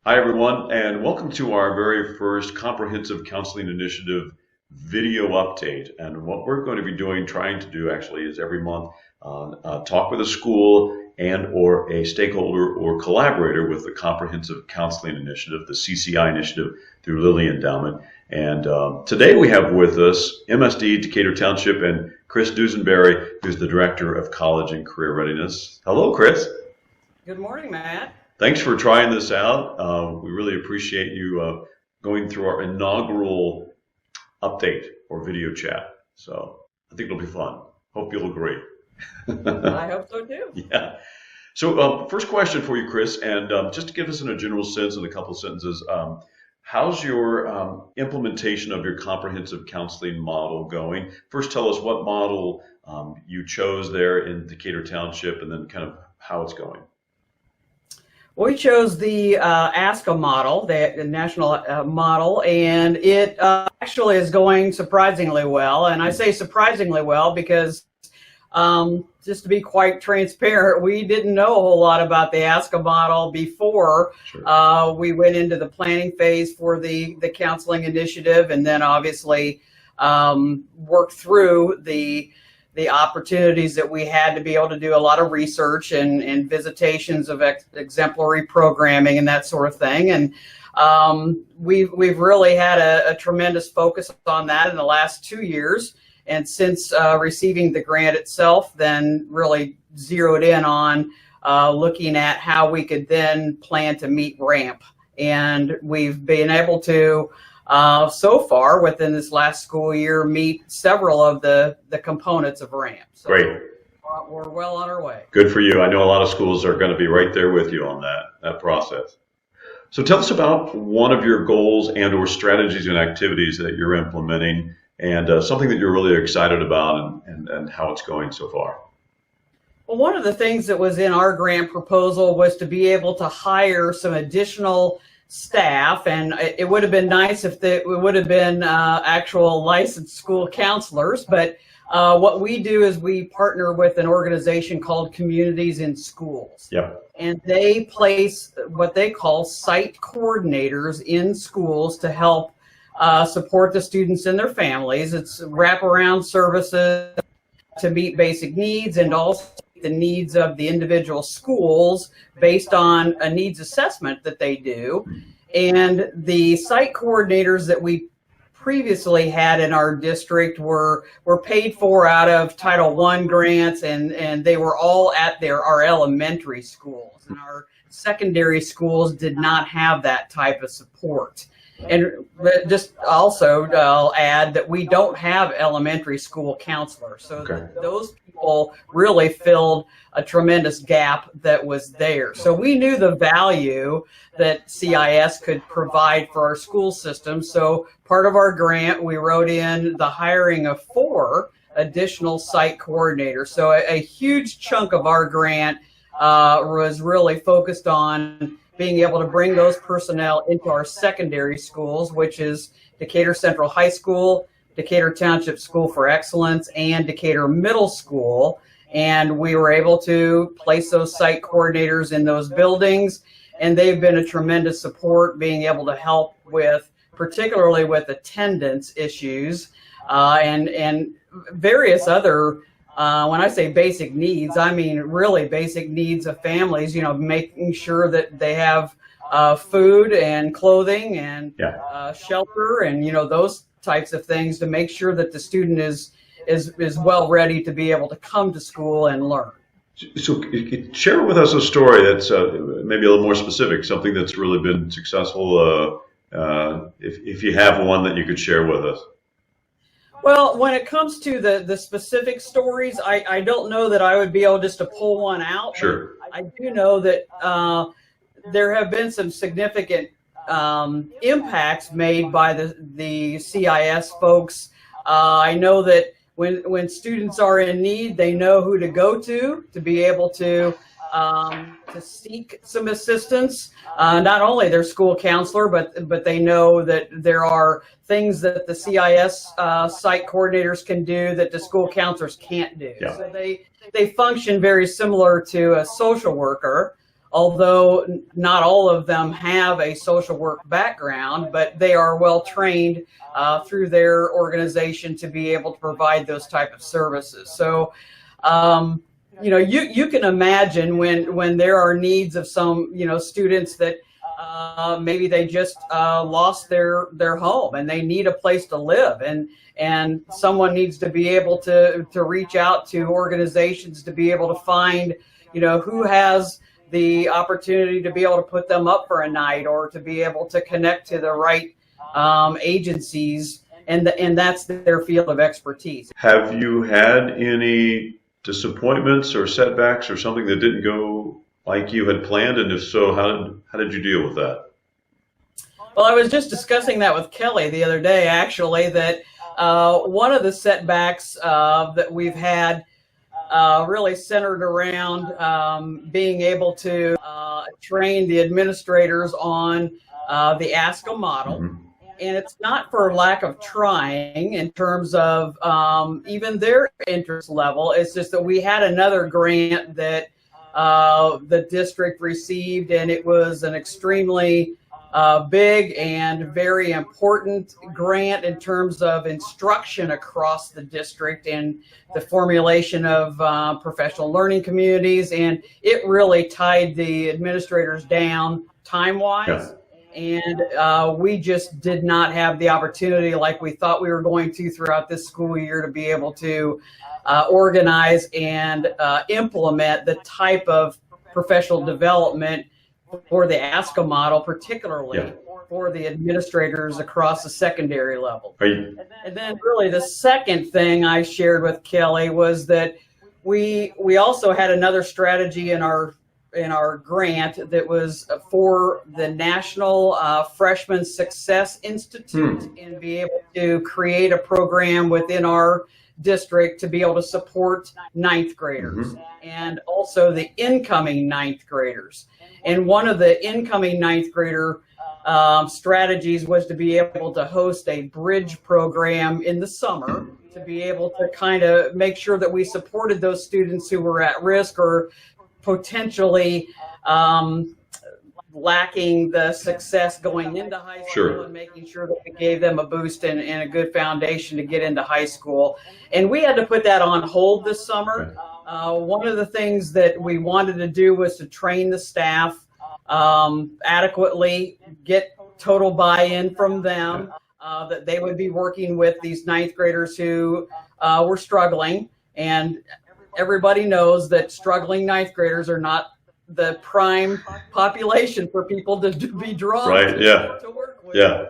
Hi, everyone, and welcome to our very first Comprehensive Counseling Initiative video update. And what we're going to be trying to do actually, is every month talk with a school and or a stakeholder or collaborator with the Comprehensive Counseling Initiative, the CCI initiative through Lilly Endowment. And today we have with us MSD, Decatur Township, and Chris Duzenbery, who's the Director of College and Career Readiness. Hello, Chris. Good morning, Matt. Thanks for trying this out. We really appreciate you going through our inaugural update or video chat. So I think it'll be fun. Hope you'll agree. I hope so too. Yeah. So first question for you, Chris, and just to give us in a general sense in a couple of sentences, how's your implementation of your comprehensive counseling model going? First, tell us what model you chose there in Decatur Township, and then kind of how it's going. We chose the ASCA model, the national model, and it actually is going surprisingly well. And I say surprisingly well because, just to be quite transparent, we didn't know a whole lot about the ASCA model before we went into the planning phase for the counseling initiative, and then obviously worked through the opportunities that we had to be able to do a lot of research and visitations of exemplary programming and that sort of thing. And we've really had a tremendous focus on that in the last 2 years. And since receiving the grant itself, then really zeroed in on looking at how we could then plan to meet RAMP. And we've been able to so far within this last school year meet several of the components of RAMP. So great. We're well on our way. Good for you. I know a lot of schools are going to be right there with you on that process. So tell us about one of your goals and or strategies and activities that you're implementing, and something that you're really excited about and how it's going so far. Well, one of the things that was in our grant proposal was to be able to hire some additional staff, and it would have been nice if it would have been actual licensed school counselors, but what we do is we partner with an organization called Communities in Schools. Yep. And they place what they call site coordinators in schools to help support the students and their families. It's wraparound services to meet basic needs and also the needs of the individual schools based on a needs assessment that they do. And the site coordinators that we previously had in our district were paid for out of Title I grants, and they were all at our elementary schools. And our secondary schools did not have that type of support. And just also, I'll add that we don't have elementary school counselors. So those people really filled a tremendous gap that was there. So we knew the value that CIS could provide for our school system. So part of our grant, we wrote in the hiring of 4 additional site coordinators. So a huge chunk of our grant was really focused on being able to bring those personnel into our secondary schools, which is Decatur Central High School, Decatur Township School for Excellence, and Decatur Middle School. And we were able to place those site coordinators in those buildings, and they've been a tremendous support, being able to help with, particularly with attendance issues and various other when I say basic needs, I mean really basic needs of families, making sure that they have food and clothing and shelter and, those types of things to make sure that the student is well ready to be able to come to school and learn. So share with us a story that's maybe a little more specific, something that's really been successful, if you have one that you could share with us. Well, when it comes to the specific stories, I don't know that I would be able just to pull one out. Sure. I do know that there have been some significant impacts made by the CIS folks. I know that when students are in need, they know who to go to be able to seek some assistance. Not only their school counselor, but they know that there are things that the CIS site coordinators can do that the school counselors can't do. Yeah. So they function very similar to a social worker, although not all of them have a social work background, but they are well trained through their organization to be able to provide those type of services. So, you know, you can imagine when there are needs of some, you know, students that maybe they just lost their home and they need a place to live, and someone needs to be able to reach out to organizations to be able to find, you know, who has the opportunity to be able to put them up for a night, or to be able to connect to the right agencies, and that's their field of expertise. Have you had any disappointments or setbacks or something that didn't go like you had planned? And if so, how did you deal with that? Well, I was just discussing that with Kelly the other day, actually, that one of the setbacks that we've had really centered around being able to train the administrators on the ASCA model. Mm-hmm. And it's not for lack of trying in terms of even their interest level. It's just that we had another grant that the district received, and it was an extremely big and very important grant in terms of instruction across the district and the formulation of professional learning communities. And it really tied the administrators down time-wise. Yeah. And we just did not have the opportunity like we thought we were going to throughout this school year to be able to organize and implement the type of professional development for the ASCA model, particularly for the administrators across the secondary level. And then really the second thing I shared with Kelly was that we also had another strategy in our grant that was for the National Freshman Success Institute, and be able to create a program within our district to be able to support ninth graders, and also the incoming ninth graders. And one of the incoming ninth grader strategies was to be able to host a bridge program in the summer to be able to kind of make sure that we supported those students who were at risk or potentially lacking the success going into high school, and making sure that we gave them a boost and a good foundation to get into high school. And we had to put that on hold this summer. One of the things that we wanted to do was to train the staff adequately, get total buy-in from them, that they would be working with these ninth graders who were struggling. And everybody knows that struggling ninth graders are not the prime population for people to be drawn to work with.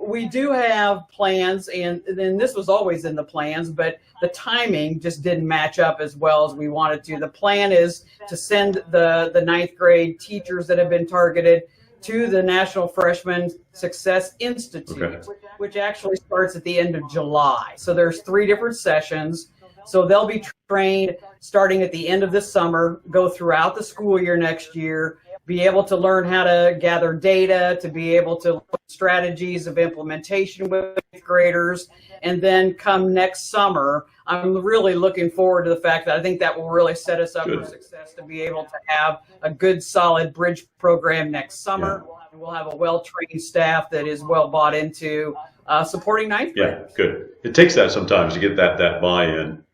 We do have plans, and this was always in the plans, but the timing just didn't match up as well as we wanted to. The plan is to send the ninth grade teachers that have been targeted to the National Freshman Success Institute, which actually starts at the end of July. So there's 3 different sessions. So they'll be trained starting at the end of this summer, go throughout the school year next year, be able to learn how to gather data, to be able to look at strategies of implementation with eighth graders. And then come next summer, I'm really looking forward to the fact that I think that will really set us up for success, to be able to have a good, solid bridge program next summer. And we'll have a well-trained staff that is well bought into supporting ninth graders. Good. It takes that sometimes to get that buy-in.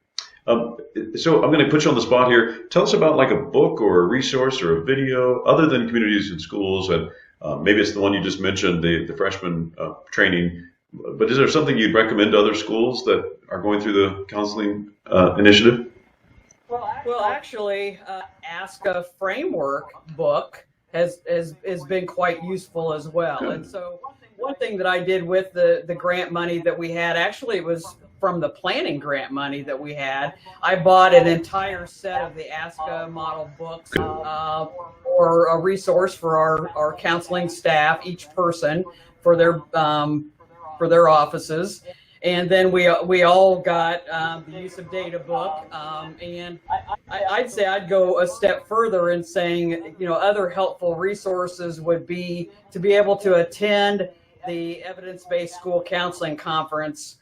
So I'm going to put you on the spot here. Tell us about like a book or a resource or a video other than Communities in Schools, and maybe it's the one you just mentioned, the freshman training. But is there something you'd recommend to other schools that are going through the counseling initiative? Well, actually, ASCA framework book has been quite useful as well. And so one thing that I did with the grant money that we had, actually it was from the planning grant money that we had, I bought an entire set of the ASCA model books or a resource for our counseling staff, each person for their offices. And then we all got the use of data book, and I'd say I'd go a step further in saying, other helpful resources would be to be able to attend the Evidence-Based School Counseling Conference.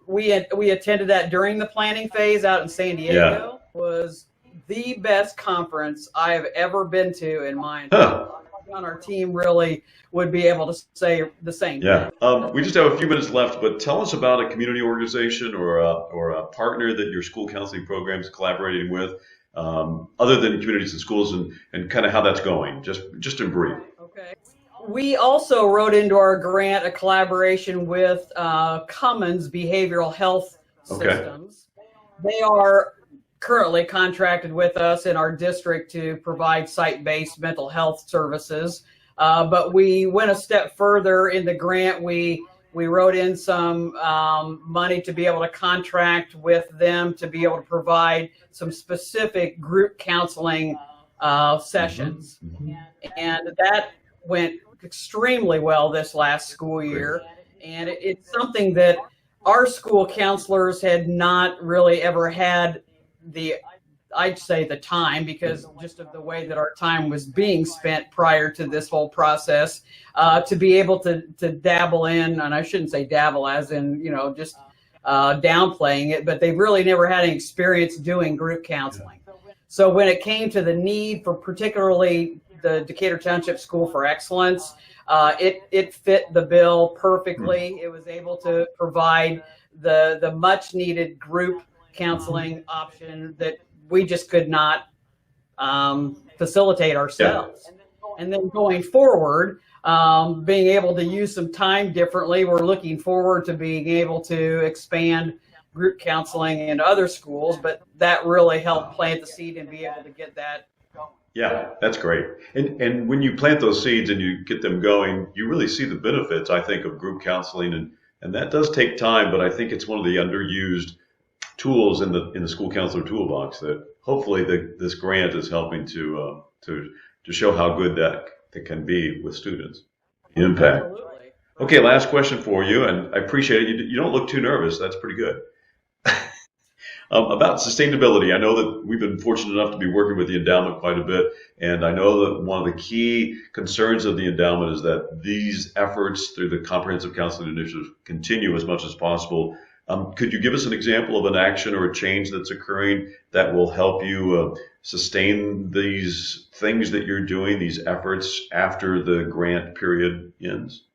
We attended that during the planning phase out in San Diego. Was the best conference I have ever been to in my entire life. On our team really would be able to say the same Yeah. thing. We just have a few minutes left, but tell us about a community organization or a partner that your school counseling program is collaborating with, other than communities and schools, and kind of how that's going, just in brief. Okay. We also wrote into our grant a collaboration with Cummins Behavioral Health Systems. They are currently contracted with us in our district to provide site-based mental health services. But we went a step further in the grant. We wrote in some money to be able to contract with them to be able to provide some specific group counseling sessions. And that went extremely well this last school year. And it's something that our school counselors had not really ever had I'd say the time, because just of the way that our time was being spent prior to this whole process, to be able to dabble in, and I shouldn't say dabble as in, just downplaying it, but they've really never had any experience doing group counseling. So when it came to the need for particularly the Decatur Township School for Excellence, it fit the bill perfectly. It was able to provide the much needed group counseling option that we just could not facilitate ourselves. And then going forward, being able to use some time differently, we're looking forward to being able to expand group counseling in other schools, but that really helped plant the seed and be able to get that. Yeah, that's great. And when you plant those seeds and you get them going, you really see the benefits, I think, of group counseling, and that does take time, but I think it's one of the underused tools in the school counselor toolbox that hopefully this grant is helping to show how good that can be with students. Impact. Absolutely. Okay, last question for you, and I appreciate it. You don't look too nervous. That's pretty good. About sustainability, I know that we've been fortunate enough to be working with the endowment quite a bit, and I know that one of the key concerns of the endowment is that these efforts through the Comprehensive Counseling Initiative continue as much as possible. Could you give us an example of an action or a change that's occurring that will help you sustain these things that you're doing, these efforts, after the grant period ends?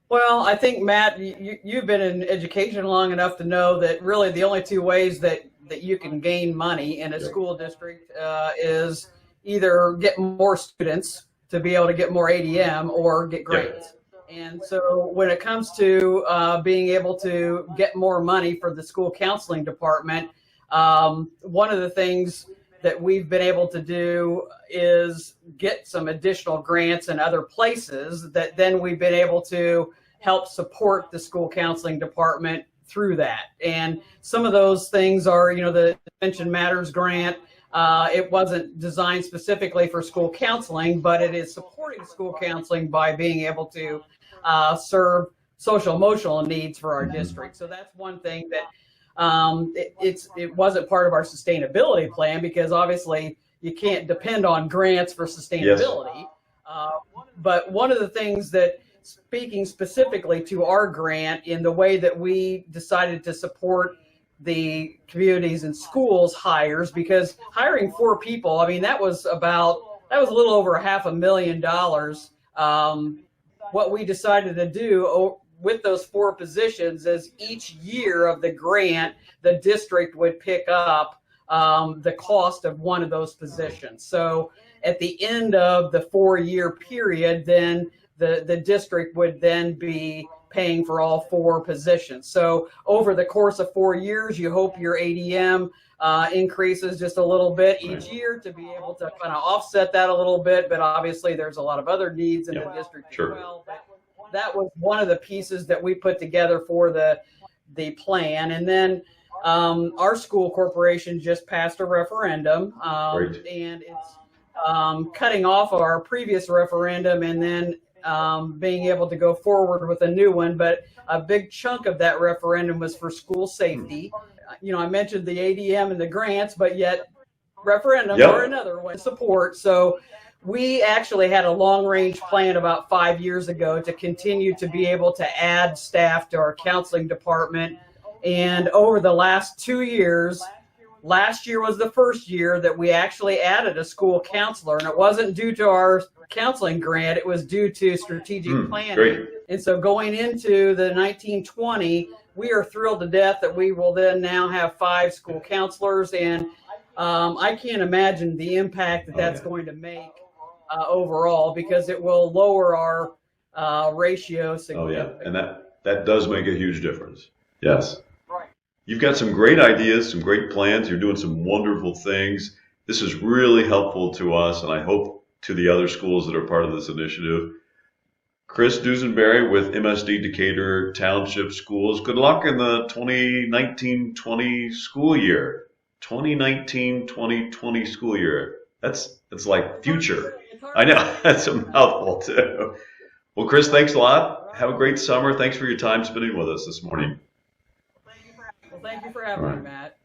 Well, I think, Matt, you've been in education long enough to know that really the only two ways that you can gain money in a school district is either get more students to be able to get more ADM or get grants. And so when it comes to being able to get more money for the school counseling department, one of the things that we've been able to do is get some additional grants in other places that then we've been able to help support the school counseling department through that. And some of those things are, the Prevention Matters grant. It wasn't designed specifically for school counseling, but it is supporting school counseling by being able to serve social emotional needs for our district. So that's one thing that it wasn't part of our sustainability plan, because obviously you can't depend on grants for sustainability. But one of the things that, speaking specifically to our grant, in the way that we decided to support the communities and schools hires, because hiring 4 people, I mean, that was a little over $500,000. What we decided to do with those 4 positions is each year of the grant, the district would pick up the cost of one of those positions. So at the end of the 4-year period, then the district would then be paying for all 4 positions. So over the course of 4 years, you hope your ADM increases just a little bit each year to be able to kind of offset that a little bit. But obviously there's a lot of other needs in the district as well. But that was one of the pieces that we put together for the plan. And then our school corporation just passed a referendum, and it's cutting off our previous referendum and then being able to go forward with a new one. But a big chunk of that referendum was for school safety. I mentioned the ADM and the grants, but yet referendums are another one to support. So we actually had a long-range plan about 5 years ago to continue to be able to add staff to our counseling department. And over the last 2 years, last year was the first year that we actually added a school counselor, and it wasn't due to our counseling grant, it was due to strategic planning. Great. And so going into the 1920, we are thrilled to death that we will then now have 5 school counselors, and I can't imagine the impact that that's going to make overall, because it will lower our ratio significantly. And that does make a huge difference. Yes. You've got some great ideas, some great plans. You're doing some wonderful things. This is really helpful to us, and I hope to the other schools that are part of this initiative. Chris Duzenbery with MSD Decatur Township Schools. Good luck in the 2019-20 school year. 2019-2020 school year. That's like future. I know, that's a mouthful too. Well, Chris, thanks a lot. Have a great summer. Thanks for your time spending with us this morning. Well, thank you for having me, Matt.